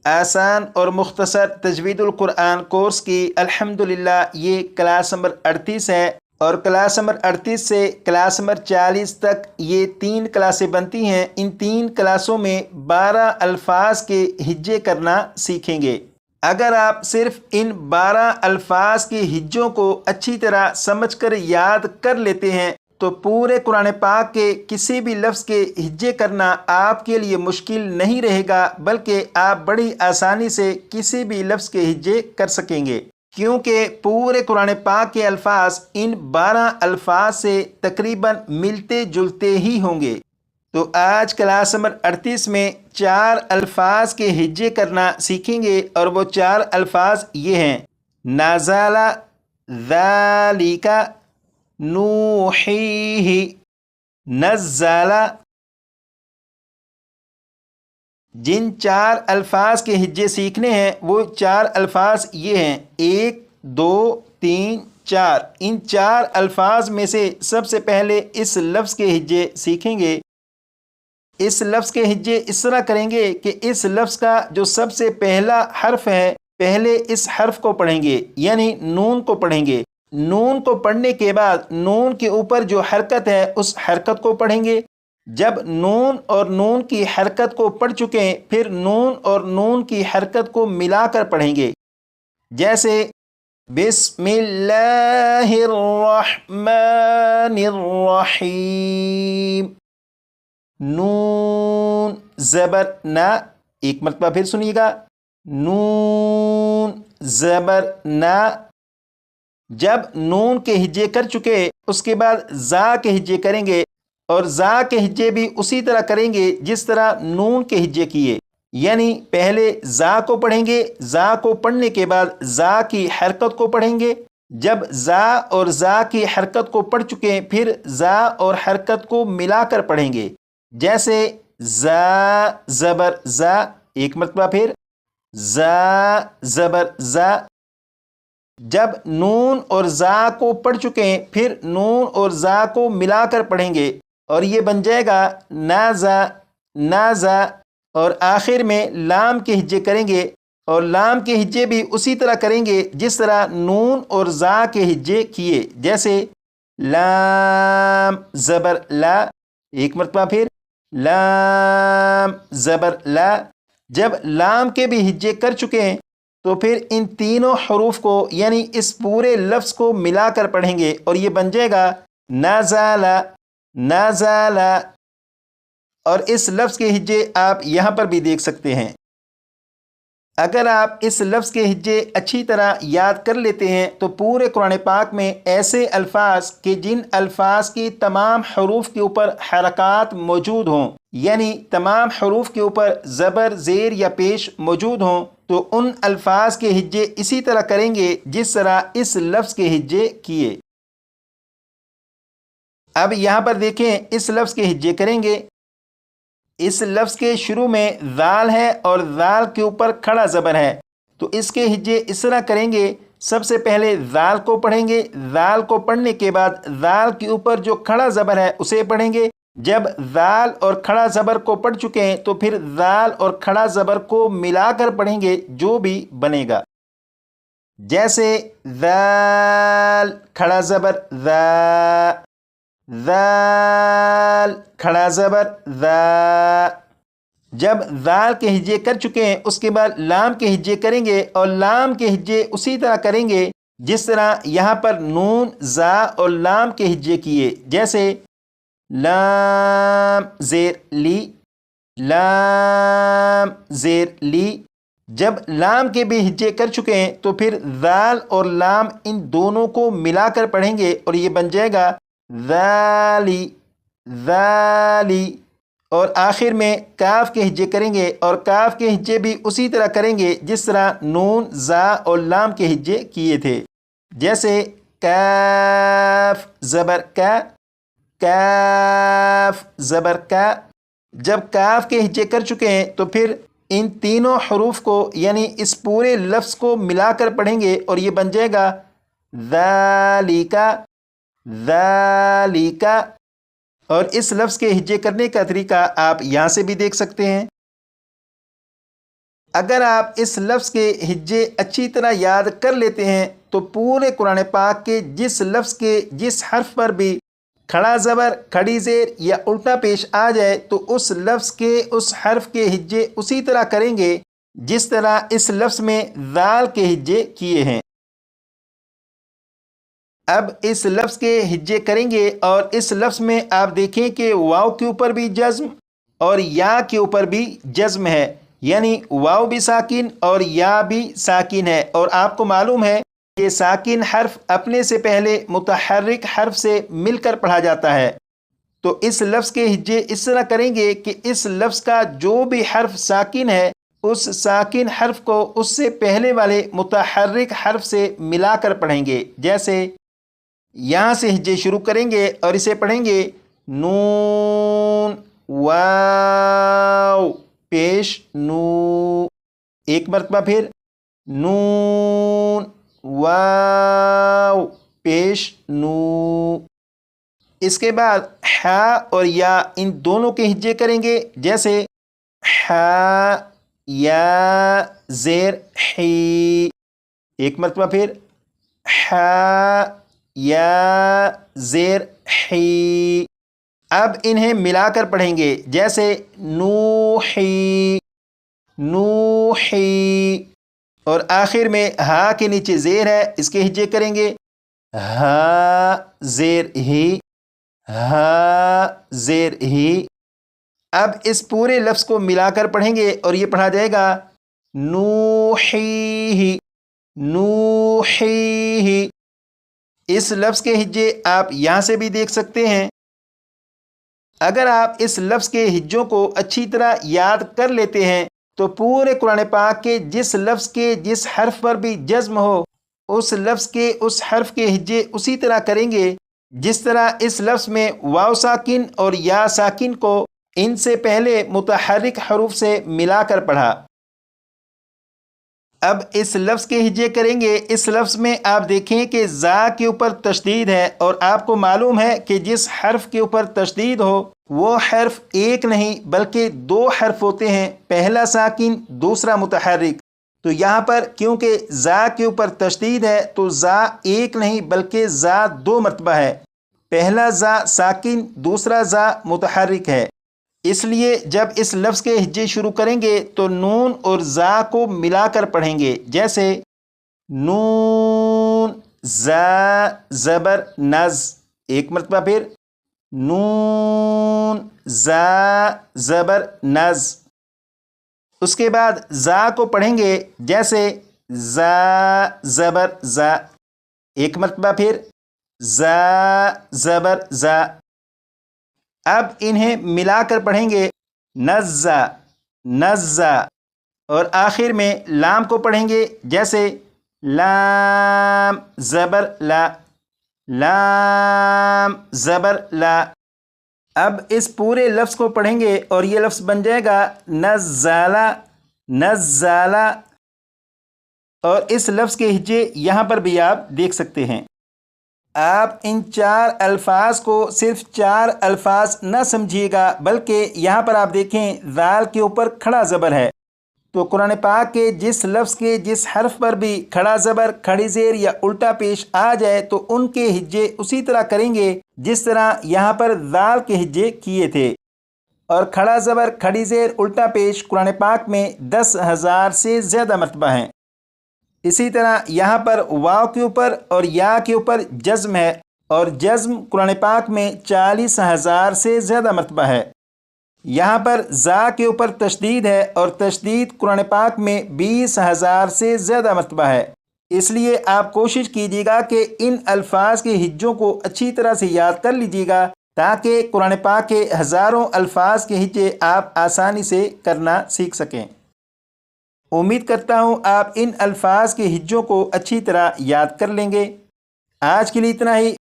آسان اور مختصر تجوید القرآن کورس کی الحمدللہ یہ کلاس نمبر 38 ہے، اور کلاس نمبر 38 سے کلاس نمبر 40 تک یہ 3 کلاسیں بنتی ہیں۔ ان 3 کلاسوں میں 12 الفاظ کے ہجے کرنا سیکھیں گے۔ اگر آپ صرف ان 12 الفاظ کے ہجوں کو اچھی طرح سمجھ کر یاد کر لیتے ہیں تو پورے قرآن پاک کے کسی بھی لفظ کے ہجے کرنا آپ کے لیے مشکل نہیں رہے گا، بلکہ آپ بڑی آسانی سے کسی بھی لفظ کے ہجے کر سکیں گے، کیونکہ پورے قرآن پاک کے الفاظ ان 12 الفاظ سے تقریباً ملتے جلتے ہی ہوں گے۔ تو آج کلاس نمبر 38 میں 4 الفاظ کے ہجے کرنا سیکھیں گے، اور وہ 4 الفاظ یہ ہیں: نازل، ذالک، نوحیہ، نزل۔ جن 4 الفاظ کے ہجے سیکھنے ہیں وہ 4 الفاظ یہ ہیں: 1، 2، 3، 4۔ ان 4 الفاظ میں سے سب سے پہلے اس لفظ کے ہجے سیکھیں گے۔ اس لفظ کے ہجے اس طرح کریں گے کہ اس لفظ کا جو سب سے پہلا حرف ہے، پہلے اس حرف کو پڑھیں گے، یعنی نون کو پڑھیں گے۔ نون کو پڑھنے کے بعد نون کے اوپر جو حرکت ہے اس حرکت کو پڑھیں گے۔ جب نون اور نون کی حرکت کو پڑھ چکے پھر نون اور نون کی حرکت کو ملا کر پڑھیں گے، جیسے بسم اللہ الرحمن الرحیم۔ نون زبر نا، ایک مرتبہ پھر سنیے گا، نون زبر نا۔ جب نون کے ہجے کر چکے اس کے بعد زا کے ہجے کریں گے، اور زا کے ہجے بھی اسی طرح کریں گے جس طرح نون کے ہجے کیے، یعنی پہلے زا کو پڑھیں گے، زا کو پڑھنے کے بعد زا کی حرکت کو پڑھیں گے۔ جب زا اور زا کی حرکت کو پڑھ چکے پھر زا اور حرکت کو ملا کر پڑھیں گے، جیسے زا زبر زا، ایک مرتبہ پھر زا زبر زا۔ جب نون اور زا کو پڑھ چکے پھر نون اور زا کو ملا کر پڑھیں گے، اور یہ بن جائے گا نازا نازا۔ اور آخر میں لام کے ہجے کریں گے، اور لام کے ہجے بھی اسی طرح کریں گے جس طرح نون اور زا کے ہجے کیے، جیسے لام زبر لا، ایک مرتبہ پھر لام زبر لا۔ جب لام کے بھی ہجے کر چکے ہیں تو پھر ان تینوں حروف کو یعنی اس پورے لفظ کو ملا کر پڑھیں گے، اور یہ بن جائے گا نازل نازل۔ اور اس لفظ کے ہجے آپ یہاں پر بھی دیکھ سکتے ہیں۔ اگر آپ اس لفظ کے ہجے اچھی طرح یاد کر لیتے ہیں تو پورے قرآن پاک میں ایسے الفاظ کہ جن الفاظ کی تمام حروف کے اوپر حرکات موجود ہوں، یعنی تمام حروف کے اوپر زبر، زیر یا پیش موجود ہوں، تو ان الفاظ کے ہجے اسی طرح کریں گے جس طرح اس لفظ کے ہجے کیے۔ اب یہاں پر دیکھیں، اس لفظ کے ہجے کریں گے۔ اس لفظ کے شروع میں ذال ہے اور ذال کے اوپر کھڑا زبر ہے، تو اس کے ہجے اس طرح کریں گے، سب سے پہلے ذال کو پڑھیں گے، ذال کو پڑھنے کے بعد ذال کے اوپر جو کھڑا زبر ہے اسے پڑھیں گے۔ جب ذال اور کھڑا زبر کو پڑھ چکے ہیں تو پھر ذال اور کھڑا زبر کو ملا کر پڑھیں گے، جو بھی بنے گا، جیسے ذال کھڑا زبر ذا، ذال کھڑا زبر ذا۔ جب ذال کے ہجے کر چکے ہیں اس کے بعد لام کے ہجے کریں گے، اور لام کے ہجے اسی طرح کریں گے جس طرح یہاں پر نون، زا اور لام کے ہجے کیے، جیسے لام زیر لی، لام زیر لی۔ جب لام کے بھی ہجے کر چکے ہیں تو پھر ذال اور لام ان دونوں کو ملا کر پڑھیں گے، اور یہ بن جائے گا ذالی ذالی۔ اور آخر میں کاف کے ہجے کریں گے، اور کاف کے ہجے بھی اسی طرح کریں گے جس طرح نون، زا اور لام کے ہجے کیے تھے، جیسے کاف زبر کا، کاف زبر کا۔ جب کاف کے ہجے کر چکے ہیں تو پھر ان تینوں حروف کو یعنی اس پورے لفظ کو ملا کر پڑھیں گے، اور یہ بن جائے گا ذالکا ذالکا۔ اور اس لفظ کے ہجے کرنے کا طریقہ آپ یہاں سے بھی دیکھ سکتے ہیں۔ اگر آپ اس لفظ کے ہجے اچھی طرح یاد کر لیتے ہیں تو پورے قرآن پاک کے جس لفظ کے جس حرف پر بھی کھڑا زبر، کھڑی زیر یا الٹا پیش آ جائے تو اس لفظ کے اس حرف کے ہجے اسی طرح کریں گے جس طرح اس لفظ میں ذال کے ہجے کیے ہیں۔ اب اس لفظ کے ہجے کریں گے اور اس لفظ میں آپ دیکھیں کہ واو کے اوپر بھی جزم اور یا کے اوپر بھی جزم ہے، یعنی واو بھی ساکن اور یا بھی ساکن ہے، اور آپ کو معلوم ہے کہ ساکن حرف اپنے سے پہلے متحرک حرف سے مل کر پڑھا جاتا ہے۔ تو اس لفظ کے ہجے اس طرح کریں گے کہ اس لفظ کا جو بھی حرف ساکن ہے اس ساکن حرف کو اس سے پہلے والے متحرک حرف سے ملا کر پڑھیں گے۔ جیسے یہاں سے ہجے شروع کریں گے اور اسے پڑھیں گے نون واو پیش نو، ایک مرتبہ پھر نون واو پیش نو، اس کے بعد ہا اور یا ان دونوں کے ہجے کریں گے، جیسے ہا یا زیر ہی، ایک مرتبہ پھر ہا یا زیر ہی۔ اب انہیں ملا کر پڑھیں گے، جیسے نوحی نوحی، اور آخر میں ہا کے نیچے زیر ہے، اس کے ہجے کریں گے ہا زیر ہی ہا زیر ہی۔ اب اس پورے لفظ کو ملا کر پڑھیں گے اور یہ پڑھا جائے گا نوحی نوحی۔ اس لفظ کے ہجے آپ یہاں سے بھی دیکھ سکتے ہیں۔ اگر آپ اس لفظ کے ہجوں کو اچھی طرح یاد کر لیتے ہیں تو پورے قرآن پاک کے جس لفظ کے جس حرف پر بھی جزم ہو اس لفظ کے اس حرف کے ہجے اسی طرح کریں گے جس طرح اس لفظ میں واو ساکن اور یا ساکن کو ان سے پہلے متحرک حروف سے ملا کر پڑھا۔ اب اس لفظ کے ہجے کریں گے۔ اس لفظ میں آپ دیکھیں کہ زا کے اوپر تشدید ہے، اور آپ کو معلوم ہے کہ جس حرف کے اوپر تشدید ہو وہ حرف ایک نہیں بلکہ دو حرف ہوتے ہیں، پہلا ساکن دوسرا متحرک۔ تو یہاں پر کیونکہ زا کے اوپر تشدید ہے تو زا ایک نہیں بلکہ زا دو مرتبہ ہے، پہلا زا ساکن دوسرا زا متحرک ہے۔ اس لیے جب اس لفظ کے ہجے شروع کریں گے تو نون اور زا کو ملا کر پڑھیں گے، جیسے نون زا زبر نز، ایک مرتبہ پھر نون زا زبر نز، اس کے بعد زا کو پڑھیں گے جیسے زا زبر زا، ایک مرتبہ پھر زا زبر زا۔ اب انہیں ملا کر پڑھیں گے نزا نزا، اور آخر میں لام کو پڑھیں گے جیسے لام زبر لا لام زبر لا۔ اب اس پورے لفظ کو پڑھیں گے اور یہ لفظ بن جائے گا نزالہ نزالہ، اور اس لفظ کے ہجے یہاں پر بھی آپ دیکھ سکتے ہیں۔ آپ ان چار الفاظ کو صرف چار الفاظ نہ سمجھیے گا، بلکہ یہاں پر آپ دیکھیں ذال کے اوپر کھڑا زبر ہے، تو قرآن پاک کے جس لفظ کے جس حرف پر بھی کھڑا زبر، کھڑی زیر یا الٹا پیش آ جائے تو ان کے ہجے اسی طرح کریں گے جس طرح یہاں پر ذال کے ہجے کیے تھے۔ اور کھڑا زبر، کھڑی زیر، الٹا پیش قرآن پاک میں 10,000 سے زیادہ مرتبہ ہیں۔ اسی طرح یہاں پر واو کے اوپر اور یا کے اوپر جزم ہے، اور جزم قرآن پاک میں 40,000 سے زیادہ مرتبہ ہے۔ یہاں پر زا کے اوپر تشدید ہے، اور تشدید قرآن پاک میں 20,000 سے زیادہ مرتبہ ہے۔ اس لیے آپ کوشش کیجیے گا کہ ان الفاظ کے ہجوں کو اچھی طرح سے یاد کر لیجیے گا تاکہ قرآن پاک کے ہزاروں الفاظ کے ہجے آپ آسانی سے کرنا سیکھ سکیں۔ امید کرتا ہوں آپ ان الفاظ کے ہجوں کو اچھی طرح یاد کر لیں گے۔ آج کے لیے اتنا ہی۔